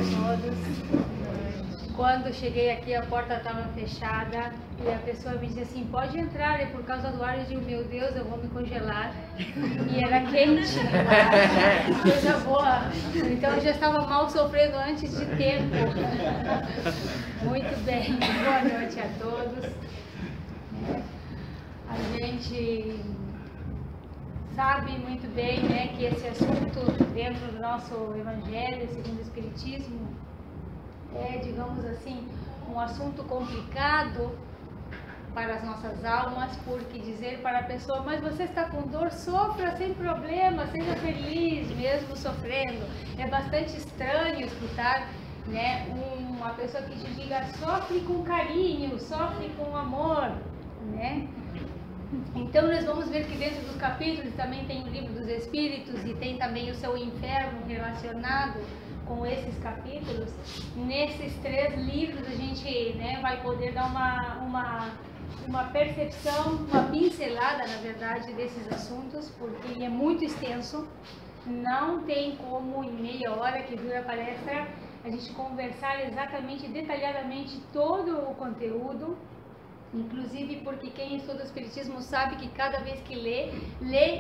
todos. Quando cheguei aqui, a porta estava fechada e a pessoa me disse assim, pode entrar, é por causa do ar. Eu digo, meu Deus, eu vou me congelar. E era quente, coisa boa. Então eu já estava mal sofrendo antes de tempo. Muito bem, boa noite a todos. A gente sabe muito bem, né, que esse assunto dentro do nosso Evangelho, segundo o Espiritismo, é, digamos assim, um assunto complicado para as nossas almas, porque dizer para a pessoa, mas você está com dor, sofra sem problema, seja feliz mesmo sofrendo. É bastante estranho escutar, né, uma pessoa que te diga, sofre com carinho, sofre com amor, né? Então nós vamos ver que dentro dos capítulos também tem o livro dos Espíritos e tem também o seu inferno relacionado com esses capítulos. Nesses 3 livros a gente, né, vai poder dar uma percepção, uma pincelada, na verdade, desses assuntos, porque ele é muito extenso. Não tem como em meia hora que dura a palestra a gente conversar exatamente, detalhadamente todo o conteúdo. Inclusive porque quem estuda o Espiritismo sabe que cada vez que lê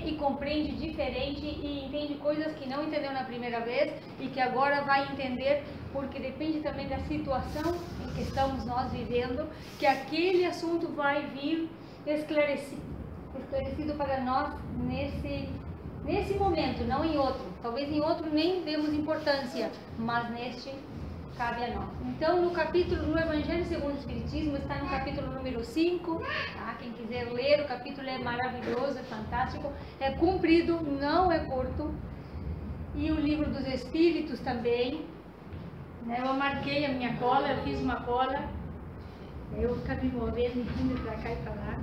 e compreende diferente e entende coisas que não entendeu na primeira vez e que agora vai entender, porque depende também da situação em que estamos nós vivendo, que aquele assunto vai vir esclarecido para nós nesse momento, não em outro. Talvez em outro nem demos importância, mas neste cabe a nós. Então, no Evangelho segundo o Espiritismo, está no capítulo número 5, tá? Quem quiser ler, o capítulo é maravilhoso, é fantástico, é comprido, não é curto. E o livro dos Espíritos também, né? Eu marquei a minha cola, eu fiz uma cola, eu vou ficar me movendo, indo para cá e para lá.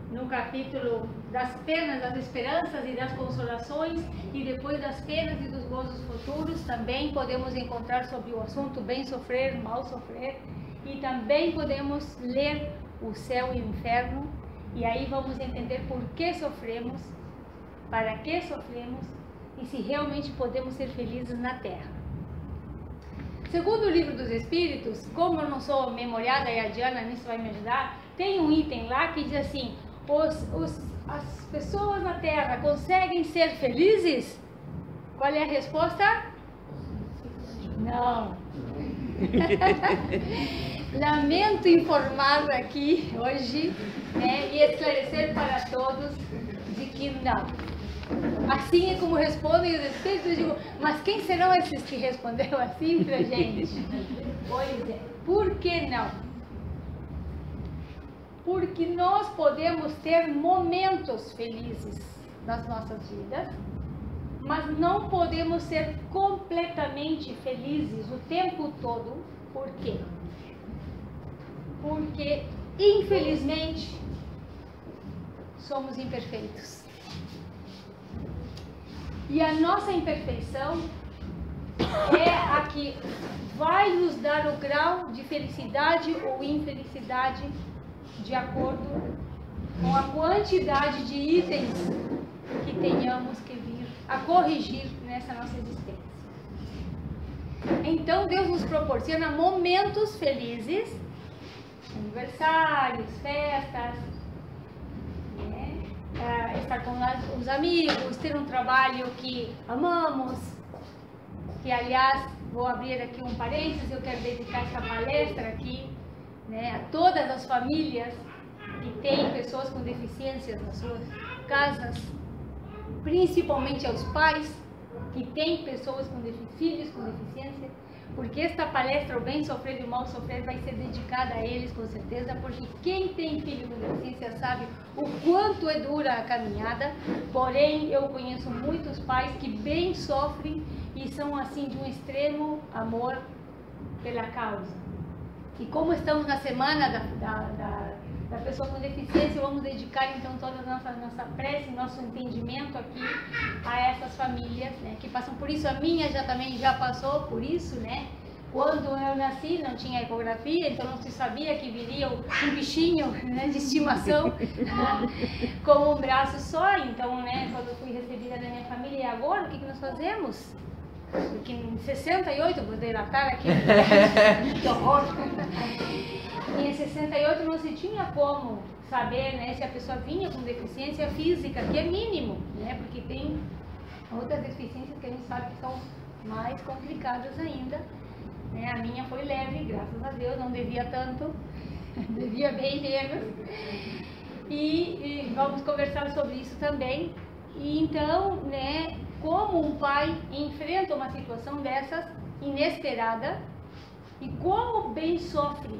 No capítulo das penas, das esperanças e das consolações, e depois das penas e dos gozos futuros, também podemos encontrar sobre o assunto bem sofrer, mal sofrer, e também podemos ler o céu e o inferno, e aí vamos entender por que sofremos, para que sofremos, e se realmente podemos ser felizes na Terra. Segundo o livro dos Espíritos, como eu não sou memoriada e a Diana nisso vai me ajudar, tem um item lá que diz assim, as pessoas na Terra conseguem ser felizes? Qual é a resposta? Não. Lamento informar aqui hoje, né, e esclarecer para todos de que não. Assim é como respondem os Espíritos. Eu digo, mas quem serão esses que responderam assim pra gente? Pois é, por que não? Porque nós podemos ter momentos felizes nas nossas vidas, mas não podemos ser completamente felizes o tempo todo. Por quê? Porque, infelizmente, somos imperfeitos. E a nossa imperfeição é a que vai nos dar o grau de felicidade ou infelicidade de acordo com a quantidade de itens que tenhamos que vir a corrigir nessa nossa existência. Então Deus nos proporciona momentos felizes, aniversários, festas, né? Estar com os amigos, ter um trabalho que amamos, que aliás, vou abrir aqui um parênteses, eu quero dedicar essa palestra aqui, né, a todas as famílias que têm pessoas com deficiências nas suas casas, principalmente aos pais que têm pessoas com filhos com deficiência, porque esta palestra, o bem sofrer e o mal sofrer, vai ser dedicada a eles com certeza, porque quem tem filho com deficiência sabe o quanto é dura a caminhada. Porém, eu conheço muitos pais que bem sofrem e são assim de um extremo amor pela causa. E como estamos na semana da pessoa com deficiência, vamos dedicar então toda a nossa prece, nosso entendimento aqui a essas famílias, né, que passam por isso. A minha também já passou por isso, né? Quando eu nasci não tinha ecografia, então não se sabia que viria um bichinho, né, de estimação com um braço só. Então, né, quando eu fui recebida da minha família, e agora o que nós fazemos? Porque em 68, vou delatar aqui, que horror. Em 68 não se tinha como saber, né, se a pessoa vinha com deficiência física, que é mínimo, né, porque tem outras deficiências que a gente sabe que são mais complicadas ainda. Né? A minha foi leve, graças a Deus, não devia tanto, devia bem menos. E vamos conversar sobre isso também. E então, né, como um pai enfrenta uma situação dessas, inesperada, e como bem sofre.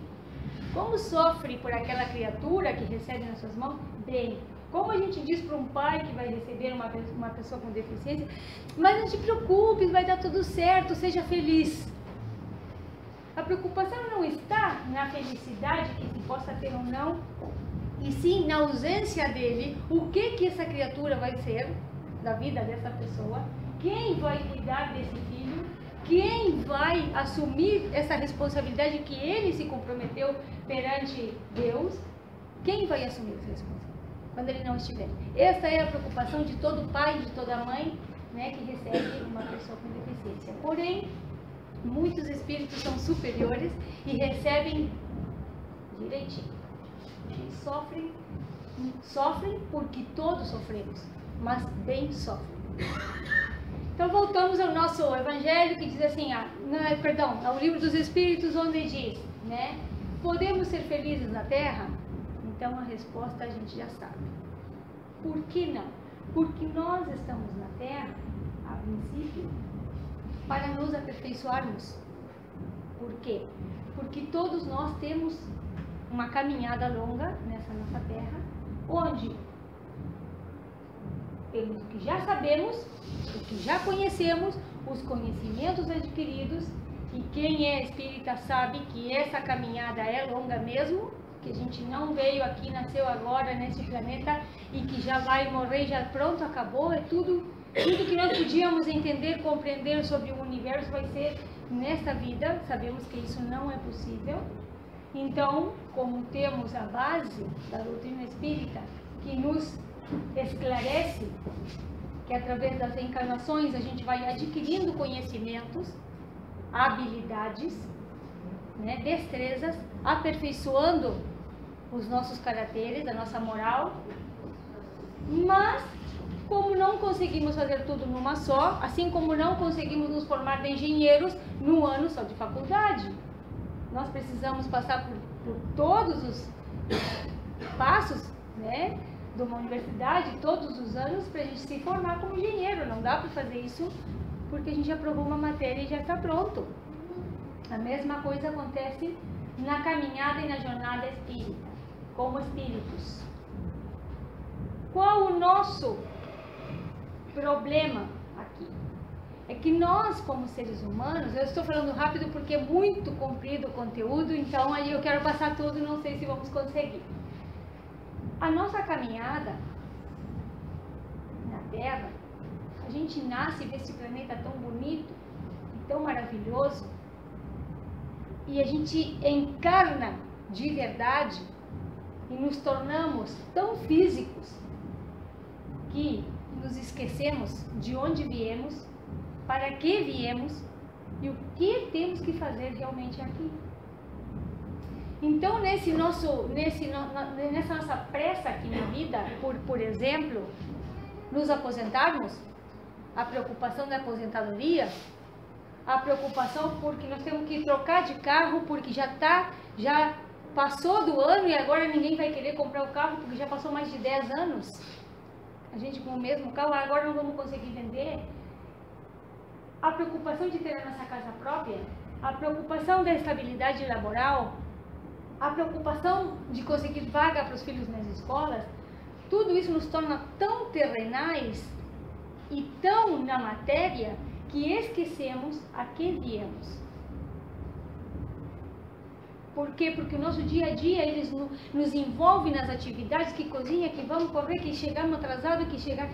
Como sofre por aquela criatura que recebe nas suas mãos? Bem. Como a gente diz para um pai que vai receber uma pessoa com deficiência, mas não se preocupe, vai dar tudo certo, seja feliz. A preocupação não está na felicidade que se possa ter ou não, e sim na ausência dele, o que essa criatura vai ser da vida dessa pessoa, quem vai cuidar desse filho, quem vai assumir essa responsabilidade que ele se comprometeu perante Deus, quem vai assumir essa responsabilidade quando ele não estiver. Essa é a preocupação de todo pai, de toda mãe, né, que recebe uma pessoa com deficiência. Porém, muitos espíritos são superiores e recebem direitinho. E sofrem porque todos sofremos, mas bem sofrem. Então voltamos ao nosso evangelho que diz assim, ao livro dos Espíritos, onde diz, né, podemos ser felizes na Terra? Então a resposta a gente já sabe. Por que não? Porque nós estamos na Terra, a princípio, para nos aperfeiçoarmos. Por quê? Porque todos nós temos uma caminhada longa nessa nossa Terra, onde temos o que já sabemos, o que já conhecemos, os conhecimentos adquiridos, e quem é espírita sabe que essa caminhada é longa mesmo, que a gente não veio aqui, nasceu agora nesse planeta e que já vai morrer, já pronto, acabou, é tudo que nós podíamos entender, compreender sobre o universo vai ser nesta vida, sabemos que isso não é possível. Então, como temos a base da doutrina espírita que nos esclarece que através das encarnações a gente vai adquirindo conhecimentos, habilidades, né, destrezas, aperfeiçoando os nossos caracteres, a nossa moral, mas como não conseguimos fazer tudo numa só, assim como não conseguimos nos formar de engenheiros num ano só de faculdade, nós precisamos passar por todos os passos, né, de uma universidade, todos os anos, para a gente se formar como engenheiro. Não dá para fazer isso porque a gente aprovou uma matéria e já está pronto. A mesma coisa acontece na caminhada e na jornada espírita, como espíritos. Qual o nosso problema aqui? É que nós, como seres humanos, eu estou falando rápido porque é muito comprido o conteúdo, então aí eu quero passar tudo, não sei se vamos conseguir. A nossa caminhada na Terra, a gente nasce e vê esse planeta tão bonito e tão maravilhoso, e a gente encarna de verdade e nos tornamos tão físicos que nos esquecemos de onde viemos, para que viemos e o que temos que fazer realmente aqui. Então, nessa nossa pressa aqui na vida, por exemplo, nos aposentarmos, a preocupação da aposentadoria, a preocupação porque nós temos que trocar de carro porque já passou do ano e agora ninguém vai querer comprar o carro porque já passou mais de 10 anos. A gente com o mesmo carro, agora não vamos conseguir vender. A preocupação de ter a nossa casa própria, a preocupação da estabilidade laboral, a preocupação de conseguir vaga para os filhos nas escolas, tudo isso nos torna tão terrenais e tão na matéria que esquecemos a que viemos. Por quê? Porque o nosso dia a dia eles nos envolve nas atividades, que cozinha, que vamos correr, que chegamos atrasado, que chegar...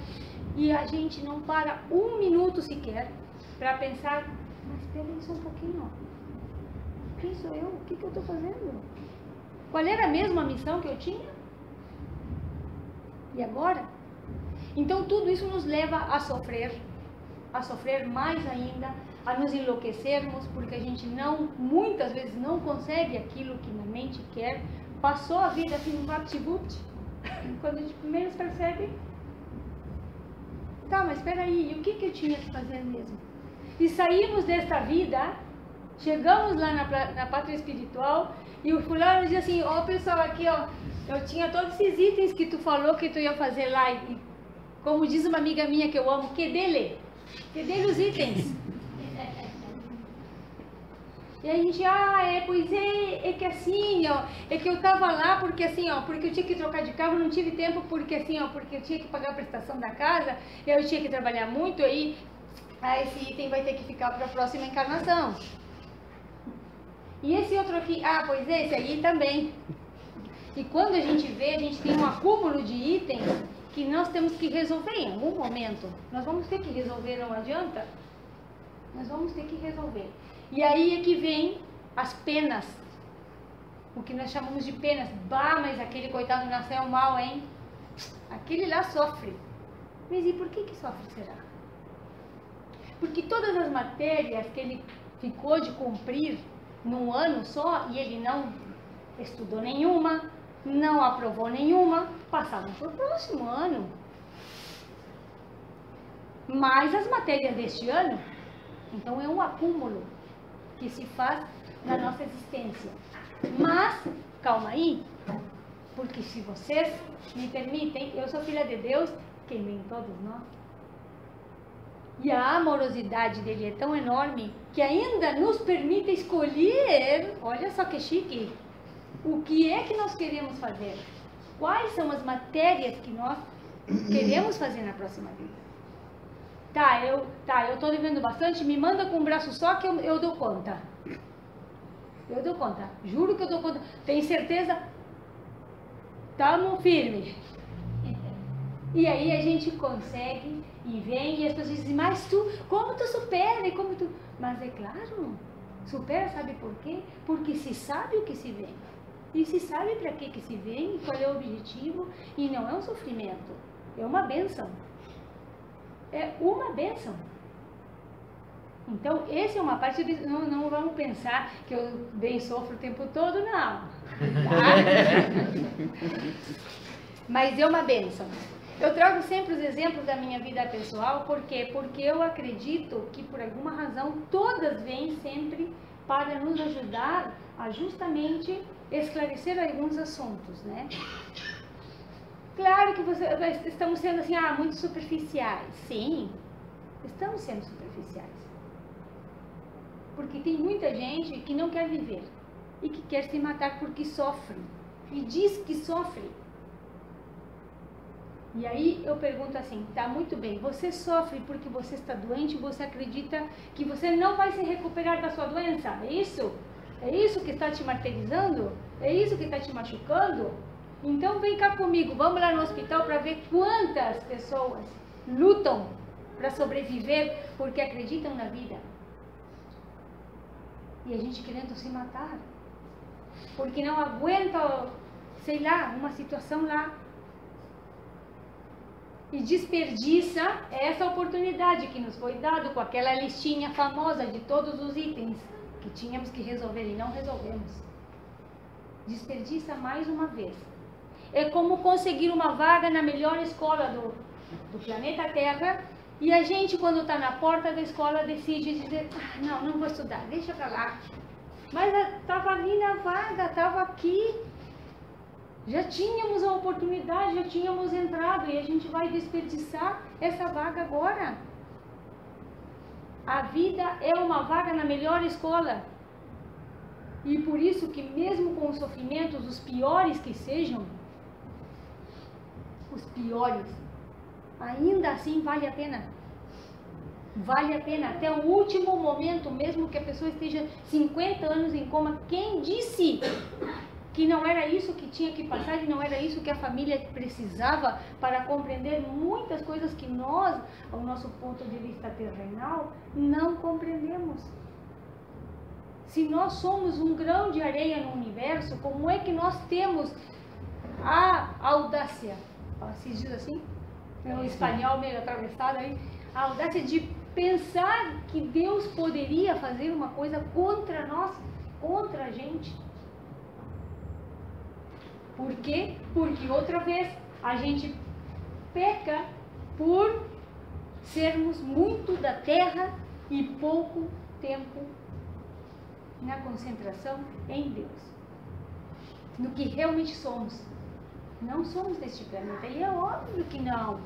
E a gente não para um minuto sequer para pensar, mas espera aí só um pouquinho, quem sou eu? O que eu estou fazendo? Qual era mesmo a missão que eu tinha? E agora? Então tudo isso nos leva a sofrer, a sofrer mais ainda, a nos enlouquecermos, porque a gente muitas vezes não consegue aquilo que na mente quer. Passou a vida assim no vapt-vupt, quando a gente menos percebe, tá, mas espera aí, e o que eu tinha que fazer mesmo? E saímos desta vida, chegamos lá na pátria espiritual, e o fulano diz assim, ó pessoal, aqui ó, eu tinha todos esses itens que tu falou que tu ia fazer lá, e como diz uma amiga minha que eu amo, que dele os itens. E a gente, pois é que assim, ó, é que eu tava lá porque assim, ó, porque eu tinha que trocar de carro, não tive tempo, porque assim, ó, porque eu tinha que pagar a prestação da casa, eu tinha que trabalhar muito, aí esse item vai ter que ficar para a próxima encarnação. E esse outro aqui, pois é, esse aí também. E quando a gente vê, a gente tem um acúmulo de itens que nós temos que resolver em algum momento. Nós vamos ter que resolver, não adianta. Nós vamos ter que resolver. E aí é que vem as penas, o que nós chamamos de penas. Bah, mas aquele coitado nasceu mal, hein? Aquele lá sofre. Mas e por que sofre, será? Porque todas as matérias que ele ficou de cumprir num ano só, e ele não estudou nenhuma, não aprovou nenhuma, passavam para o próximo ano. Mais as matérias deste ano, então é um acúmulo que se faz na nossa existência. Mas, calma aí, porque se vocês me permitem, eu sou filha de Deus, quem vem todos nós. E a amorosidade dele é tão enorme que ainda nos permite escolher, olha só que chique, o que é que nós queremos fazer. Quais são as matérias que nós queremos fazer na próxima vida. Eu tô devendo bastante, me manda com um braço só que eu dou conta. Eu dou conta, juro que eu dou conta. Tem certeza? Tamo firme. E aí a gente consegue e vem e as pessoas dizem, mas como tu supera? Como tu... Mas é claro, supera, sabe por quê? Porque se sabe o que se vem. E se sabe para que se vem, qual é o objetivo, e não é um sofrimento, é uma bênção. É uma bênção. Então, essa é uma parte, não vamos pensar que eu bem sofro o tempo todo, não. Tá? Mas é uma bênção. Eu trago sempre os exemplos da minha vida pessoal, por quê? Porque eu acredito que, por alguma razão, todas vêm sempre para nos ajudar a justamente esclarecer alguns assuntos, né? Claro que estamos sendo assim, muito superficiais. Sim, estamos sendo superficiais. Porque tem muita gente que não quer viver e que quer se matar porque sofre. E diz que sofre. E aí eu pergunto assim, tá muito bem, você sofre porque você está doente, você acredita que você não vai se recuperar da sua doença? É isso? É isso que está te martirizando? É isso que está te machucando? Então vem cá comigo, vamos lá no hospital para ver quantas pessoas lutam para sobreviver porque acreditam na vida. E a gente querendo se matar. Porque não aguenta, sei lá, uma situação lá. E desperdiça essa oportunidade que nos foi dada com aquela listinha famosa de todos os itens que tínhamos que resolver e não resolvemos. Desperdiça mais uma vez. É como conseguir uma vaga na melhor escola do planeta Terra e a gente, quando está na porta da escola, decide dizer, não vou estudar, deixa pra lá. Mas estava ali na vaga, estava aqui. Já tínhamos a oportunidade, já tínhamos entrado e a gente vai desperdiçar essa vaga agora. A vida é uma vaga na melhor escola. E por isso que mesmo com os sofrimentos, os piores que sejam, os piores, ainda assim vale a pena. Vale a pena até o último momento, mesmo que a pessoa esteja 50 anos em coma. Quem disse que não era isso que tinha que passar e não era isso que a família precisava para compreender muitas coisas que nós, ao nosso ponto de vista terrenal, não compreendemos? Se nós somos um grão de areia no universo, como é que nós temos a audácia, se diz assim, é um espanhol meio atravessado aí, a audácia de pensar que Deus poderia fazer uma coisa contra nós, contra a gente. Por quê? Porque outra vez a gente peca por sermos muito da terra e pouco tempo na concentração em Deus, no que realmente somos. Não somos deste planeta, e é óbvio que não.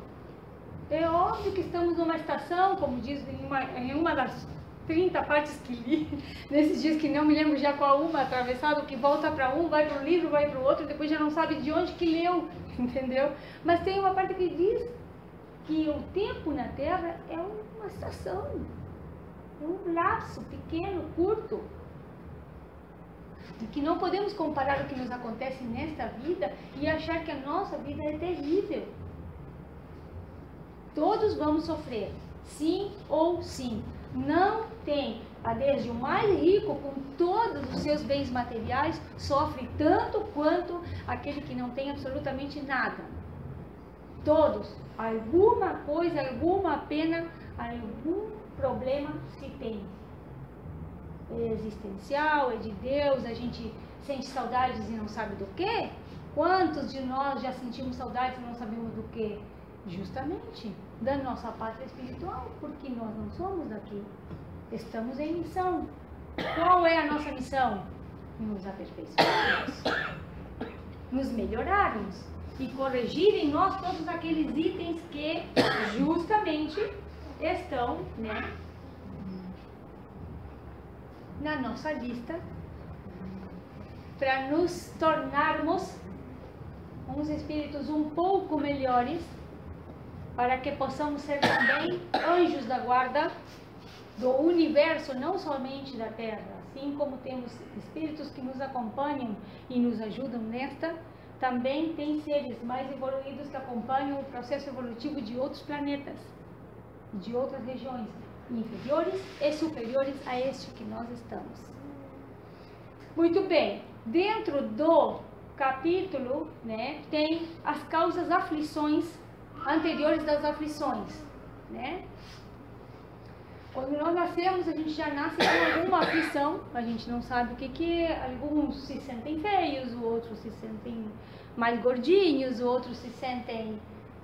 É óbvio que estamos numa estação, como diz em uma das 30 partes que li, nesses dias que não me lembro já qual uma, atravessado, que volta para um, vai para um livro, vai para o outro, depois já não sabe de onde que leu, entendeu? Mas tem uma parte que diz que o tempo na Terra é uma estação, é um lapso pequeno, curto, e que não podemos comparar o que nos acontece nesta vida e achar que a nossa vida é terrível. Todos vamos sofrer, sim ou sim. Não tem, desde o mais rico, com todos os seus bens materiais, sofre tanto quanto aquele que não tem absolutamente nada. Todos, alguma coisa, alguma pena, algum problema se tem. É existencial, é de Deus, a gente sente saudades e não sabe do quê? Quantos de nós já sentimos saudades e não sabemos do quê? Justamente da nossa pátria espiritual, porque nós não somos daqui. Estamos em missão. Qual é a nossa missão? Nos aperfeiçoarmos, nos melhorarmos e corrigir em nós todos aqueles itens que justamente estão, na nossa lista, para nos tornarmos uns espíritos um pouco melhores, para que possamos ser também anjos da guarda do universo, não somente da Terra. Assim como temos espíritos que nos acompanham e nos ajudam nesta, também tem seres mais evoluídos que acompanham o processo evolutivo de outros planetas, de outras regiões, inferiores e superiores a este que nós estamos. Muito bem, dentro do capítulo, tem as causas aflições anteriores das aflições, Quando nós nascemos, a gente já nasce com alguma aflição, a gente não sabe o que é. Alguns se sentem feios, outros se sentem mais gordinhos, outros se sentem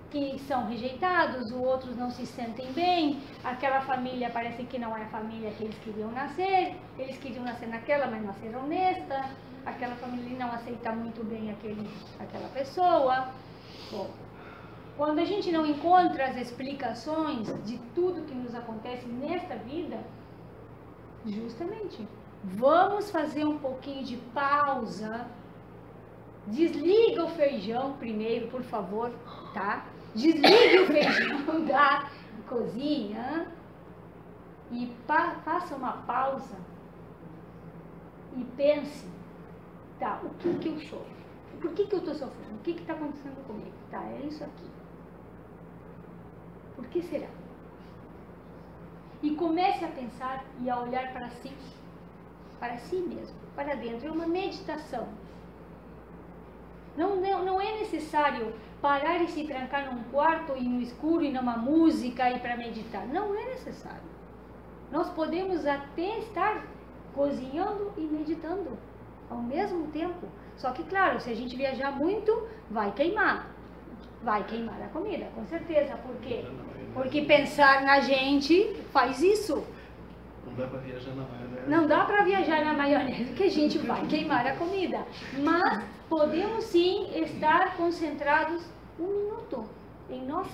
que são rejeitados, outros não se sentem bem, aquela família parece que não é a família que eles queriam nascer, eles queriam nascer naquela, mas nasceram nesta, aquela família não aceita muito bem aquela pessoa. Bom, quando a gente não encontra as explicações de tudo que nos acontece nesta vida, justamente, vamos fazer um pouquinho de pausa, desliga o feijão primeiro, por favor, tá? Desligue o feijão da cozinha e faça uma pausa e pense, tá, o que eu sofro? Por que eu estou sofrendo? O que está acontecendo comigo? Tá, é isso aqui. Por que será? E comece a pensar e a olhar para si mesmo, para dentro. É uma meditação. Não é necessário parar e se trancar num quarto e no escuro e numa música e para meditar. Não é necessário. Nós podemos até estar cozinhando e meditando ao mesmo tempo. Só que, claro, se a gente viajar muito, vai queimar. Vai queimar a comida, com certeza. Por quê? Porque pensar na gente faz isso. Não dá para viajar na maionese. Não dá para viajar na maionese, que a gente vai queimar a comida. Mas podemos sim estar concentrados um minuto em nós.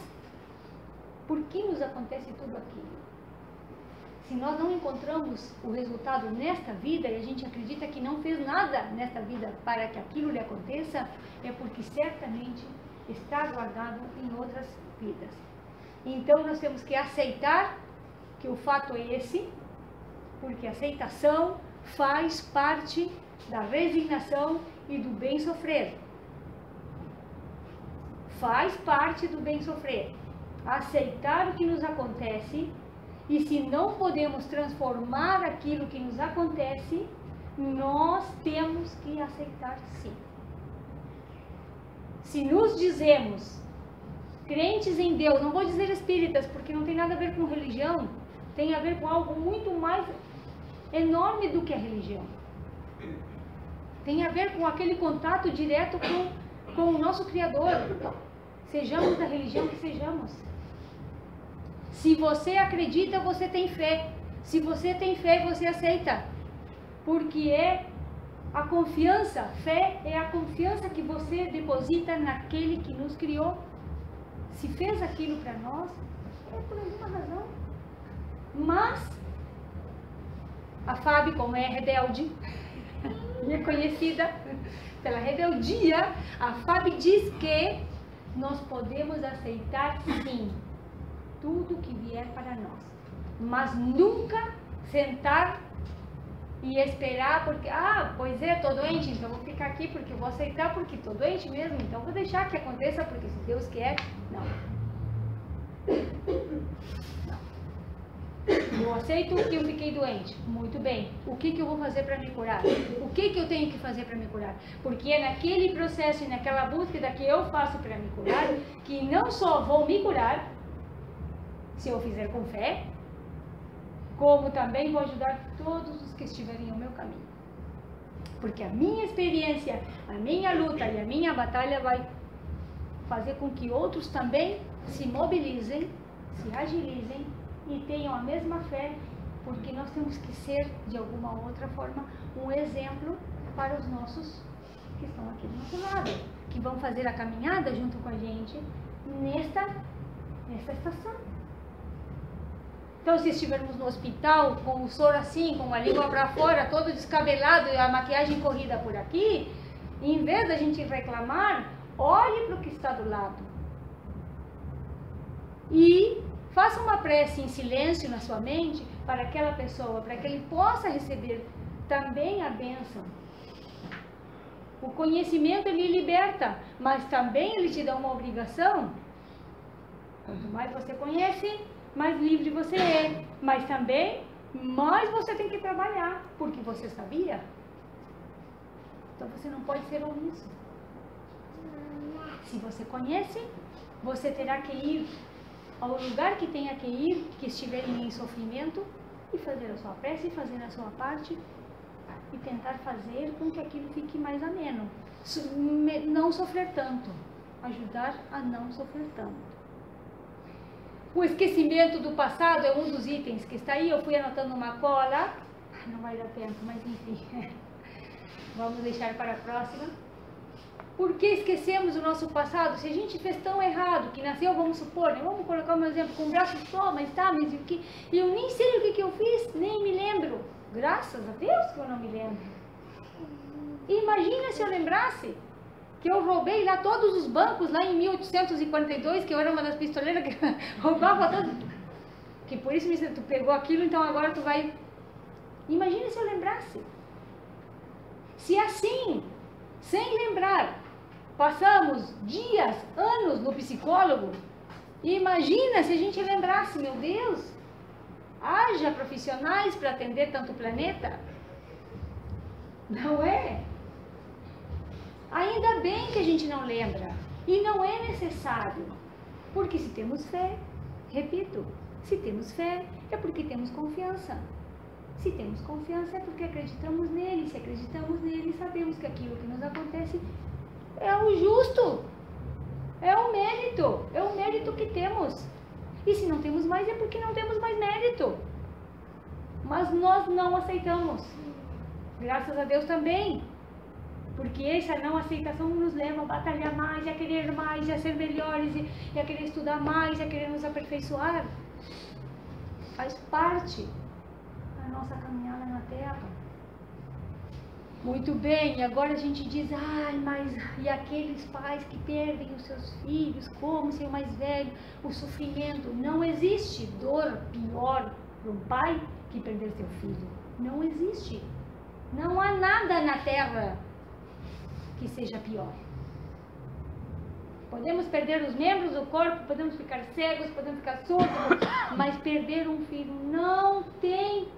Por que nos acontece tudo aquilo? Se nós não encontramos o resultado nesta vida e a gente acredita que não fez nada nesta vida para que aquilo lhe aconteça, é porque certamente está guardado em outras vidas. Então nós temos que aceitar que o fato é esse, porque a aceitação faz parte da resignação e do bem sofrer. Faz parte do bem sofrer. Aceitar o que nos acontece, e se não podemos transformar aquilo que nos acontece, nós temos que aceitar sim. Se nos dizemos crentes em Deus, não vou dizer espíritas, porque não tem nada a ver com religião, tem a ver com algo muito mais enorme do que a religião. Tem a ver com aquele contato direto com o nosso Criador. Sejamos da religião que sejamos. Se você acredita, você tem fé. Se você tem fé, você aceita. Porque é a confiança, fé é a confiança que você deposita naquele que nos criou. Se fez aquilo para nós, é por alguma razão. Mas a Fábio, como é rebelde, e é conhecida pela rebeldia, a Fábio diz que nós podemos aceitar sim tudo que vier para nós, mas nunca sentar e esperar porque, pois é, tô doente, então vou ficar aqui porque eu vou aceitar porque tô doente mesmo, então vou deixar que aconteça porque se Deus quer, não. Eu aceito que eu fiquei doente, muito bem. O que eu vou fazer para me curar? O que eu tenho que fazer para me curar? Porque é naquele processo e naquela búsqueda que eu faço para me curar, que não só vou me curar, se eu fizer com fé, como também vou ajudar todos os que estiverem ao meu caminho. Porque a minha experiência, a minha luta e a minha batalha vai fazer com que outros também se mobilizem, se agilizem e tenham a mesma fé, porque nós temos que ser, de alguma outra forma, um exemplo para os nossos que estão aqui do nosso lado, que vão fazer a caminhada junto com a gente nesta estação. Então, se estivermos no hospital, com o soro assim, com a língua para fora, todo descabelado e a maquiagem corrida por aqui, em vez da gente reclamar, olhe para o que está do lado. E faça uma prece em silêncio na sua mente para aquela pessoa, para que ele possa receber também a bênção. O conhecimento ele liberta, mas também ele te dá uma obrigação. Quanto mais você conhece, mais livre você é. Mas também, mais você tem que trabalhar, porque você sabia. Então você não pode ser omisso. Se você conhece, você terá que ir ao lugar que tenha que ir, que estiverem em sofrimento, e fazer a sua prece, e fazer a sua parte, e tentar fazer com que aquilo fique mais ameno. Não sofrer tanto, ajudar a não sofrer tanto. O esquecimento do passado é um dos itens que está aí, eu fui anotando uma cola, não vai dar tempo, mas enfim, vamos deixar para a próxima. Por que esquecemos o nosso passado? Se a gente fez tão errado, que nasceu, vamos supor, né? Vamos colocar um exemplo, com um braço só, mas tá, mas o que? Eu nem sei o que eu fiz, nem me lembro. Graças a Deus que eu não me lembro. Imagina se eu lembrasse que eu roubei lá todos os bancos, lá em 1842, que eu era uma das pistoleiras que roubava todos. Que por isso tu pegou aquilo, então agora tu vai... Imagina se eu lembrasse. Se assim, sem lembrar, passamos dias, anos no psicólogo, imagina se a gente lembrasse, meu Deus, haja profissionais para atender tanto planeta. Não é? Ainda bem que a gente não lembra, e não é necessário, porque se temos fé, repito, se temos fé é porque temos confiança. Se temos confiança é porque acreditamos nele, se acreditamos nele, sabemos que aquilo que nos acontece é o justo, é o mérito que temos. E se não temos mais é porque não temos mais mérito. Mas nós não aceitamos, graças a Deus também. Porque essa não aceitação nos leva a batalhar mais, a querer mais, a ser melhores, e a querer estudar mais, a querer nos aperfeiçoar. Faz parte da nossa caminhada na Terra. Muito bem, e agora a gente diz, mas e aqueles pais que perdem os seus filhos, como ser o mais velho, o sofrimento. Não existe dor pior para um pai que perder seu filho. Não existe. Não há nada na Terra que seja pior. Podemos perder os membros do corpo, podemos ficar cegos, podemos ficar surdos, mas perder um filho não tem.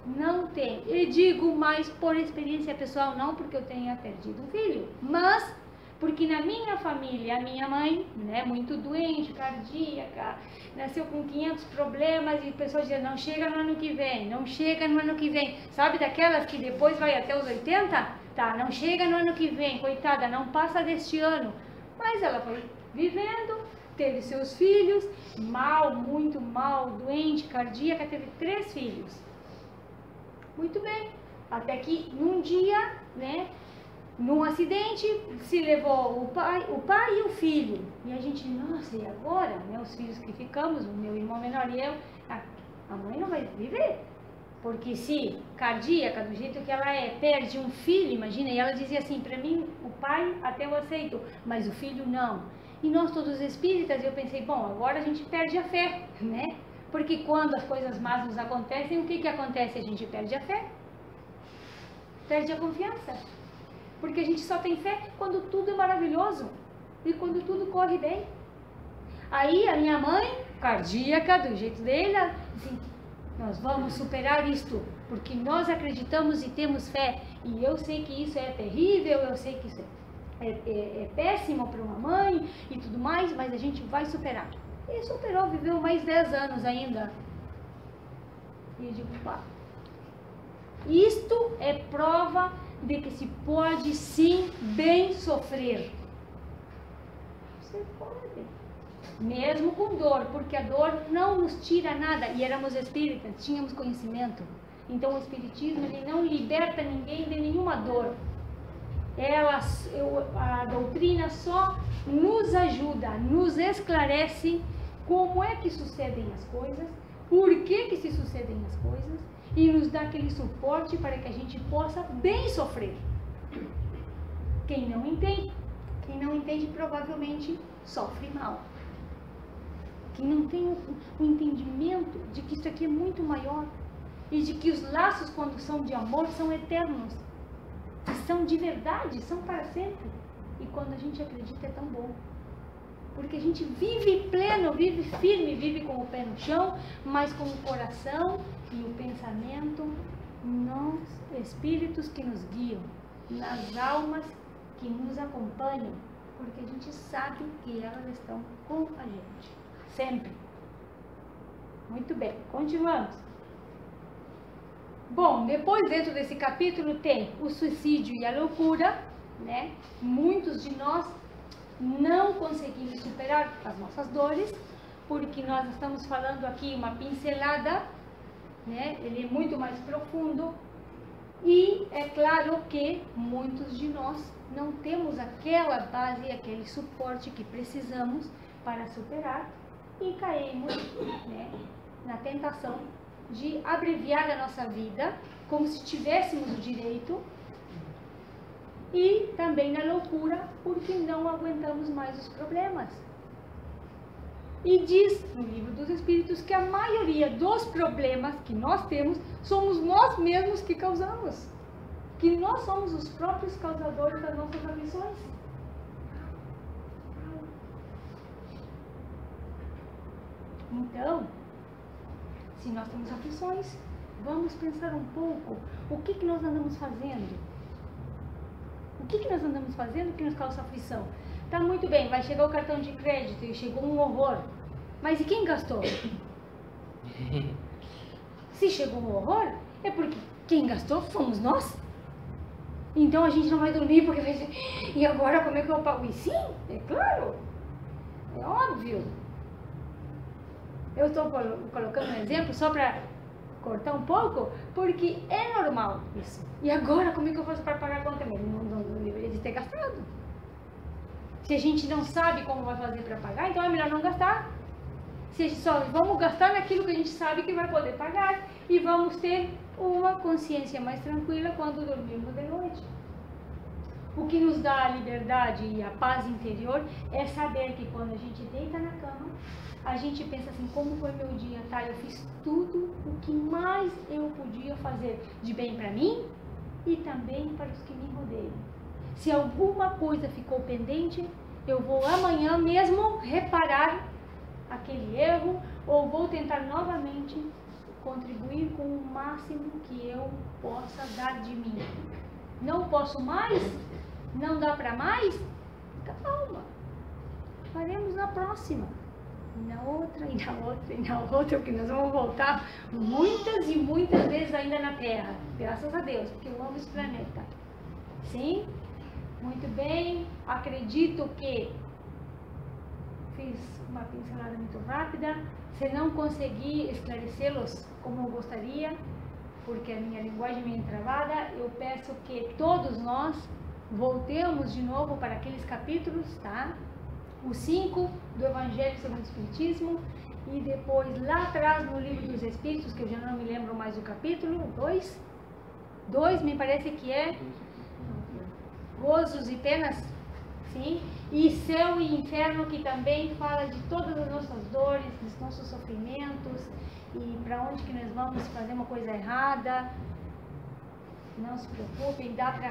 Não tem. E digo mais por experiência pessoal, não porque eu tenha perdido um filho, mas Porque na minha família, a minha mãe, né, muito doente, cardíaca, nasceu com 500 problemas e pessoas diziam, não chega no ano que vem, não chega no ano que vem. Sabe daquelas que depois vai até os 80? Tá, não chega no ano que vem, coitada, não passa deste ano. Mas ela foi vivendo, teve seus filhos, mal, muito mal, doente, cardíaca, teve 3 filhos. Muito bem, até que num dia, né, num acidente, se levou o pai e o filho. E a gente, nossa, e agora? Né, os filhos que ficamos, o meu irmão menor e eu, a mãe não vai viver. Porque se cardíaca, do jeito que ela é, perde um filho, imagina, e ela dizia assim, para mim, o pai até eu aceito, mas o filho não. E nós todos espíritas, eu pensei, bom, agora a gente perde a fé, né? Porque quando as coisas más nos acontecem, o que acontece? A gente perde a fé, perde a confiança. Porque a gente só tem fé quando tudo é maravilhoso e quando tudo corre bem. Aí a minha mãe, cardíaca, do jeito dele, assim, nós vamos superar isto, porque nós acreditamos e temos fé. E eu sei que isso é terrível, eu sei que isso é péssimo para uma mãe e tudo mais, mas a gente vai superar. E superou, viveu mais 10 anos ainda. E eu digo, pá, isto é prova de que se pode sim bem sofrer. Você pode. Mesmo com dor, porque a dor não nos tira nada. E éramos espíritas, tínhamos conhecimento. Então o espiritismo ele não liberta ninguém de nenhuma dor. A doutrina só nos ajuda, nos esclarece como é que sucedem as coisas, por que se sucedem as coisas, e nos dá aquele suporte para que a gente possa bem sofrer. Quem não entende provavelmente sofre mal. Quem não tem o entendimento de que isso aqui é muito maior e de que os laços, quando são de amor, são eternos, que são de verdade, são para sempre. E quando a gente acredita é tão bom. Porque a gente vive pleno, vive firme, vive com o pé no chão, mas com o coração e o pensamento nos espíritos que nos guiam, nas almas que nos acompanham, porque a gente sabe que elas estão com a gente, sempre. Muito bem, continuamos. Bom, depois dentro desse capítulo tem o suicídio e a loucura, né? Muitos de nós não conseguimos superar as nossas dores, porque nós estamos falando aqui uma pincelada, né? Ele é muito mais profundo e é claro que muitos de nós não temos aquela base, aquele suporte que precisamos para superar e caímos, né, na tentação de abreviar a nossa vida como se tivéssemos o direito e também na loucura porque não aguentamos mais os problemas. E diz no Livro dos Espíritos que a maioria dos problemas que nós temos somos nós mesmos que causamos. Que nós somos os próprios causadores das nossas aflições. Então, se nós temos aflições, vamos pensar um pouco o que nós andamos fazendo. O que nós andamos fazendo que nos causa aflição? Tá muito bem, vai chegar o cartão de crédito e chegou um horror. Mas e quem gastou? Se chegou um horror, é porque quem gastou fomos nós. Então a gente não vai dormir porque vai dizer, e agora como é que eu pago? E sim, é claro, é óbvio. Eu estou colocando um exemplo só para cortar um pouco, porque é normal isso. E agora como é que eu faço para pagar a conta mesmo? Não deveria de ter gastado. Se a gente não sabe como vai fazer para pagar, então é melhor não gastar. Se só vamos gastar naquilo que a gente sabe que vai poder pagar e vamos ter uma consciência mais tranquila quando dormirmos de noite. O que nos dá a liberdade e a paz interior é saber que quando a gente deita na cama, a gente pensa assim, como foi meu dia, tá? Eu fiz tudo o que mais eu podia fazer de bem para mim e também para os que me rodeiam. Se alguma coisa ficou pendente, eu vou amanhã mesmo reparar aquele erro ou vou tentar novamente contribuir com o máximo que eu possa dar de mim. Não posso mais? Não dá para mais? Calma. Faremos na próxima. E na outra, e na outra, e na outra, porque nós vamos voltar muitas e muitas vezes ainda na Terra. Graças a Deus, porque eu amo esse planeta. Sim? Muito bem. Acredito que fiz uma pincelada muito rápida. Se não conseguir esclarecê-los como eu gostaria, porque a minha linguagem é meio travada, eu peço que todos nós voltemos de novo para aqueles capítulos, tá? Os 5 do Evangelho segundo o Espiritismo, e depois lá atrás no Livro dos Espíritos, que eu já não me lembro mais do capítulo, 2 me parece que é Gozos e Penas, sim, e Céu e Inferno, que também fala de todas as nossas dores, dos nossos sofrimentos, e para onde que nós vamos fazer uma coisa errada. Não se preocupem, dá para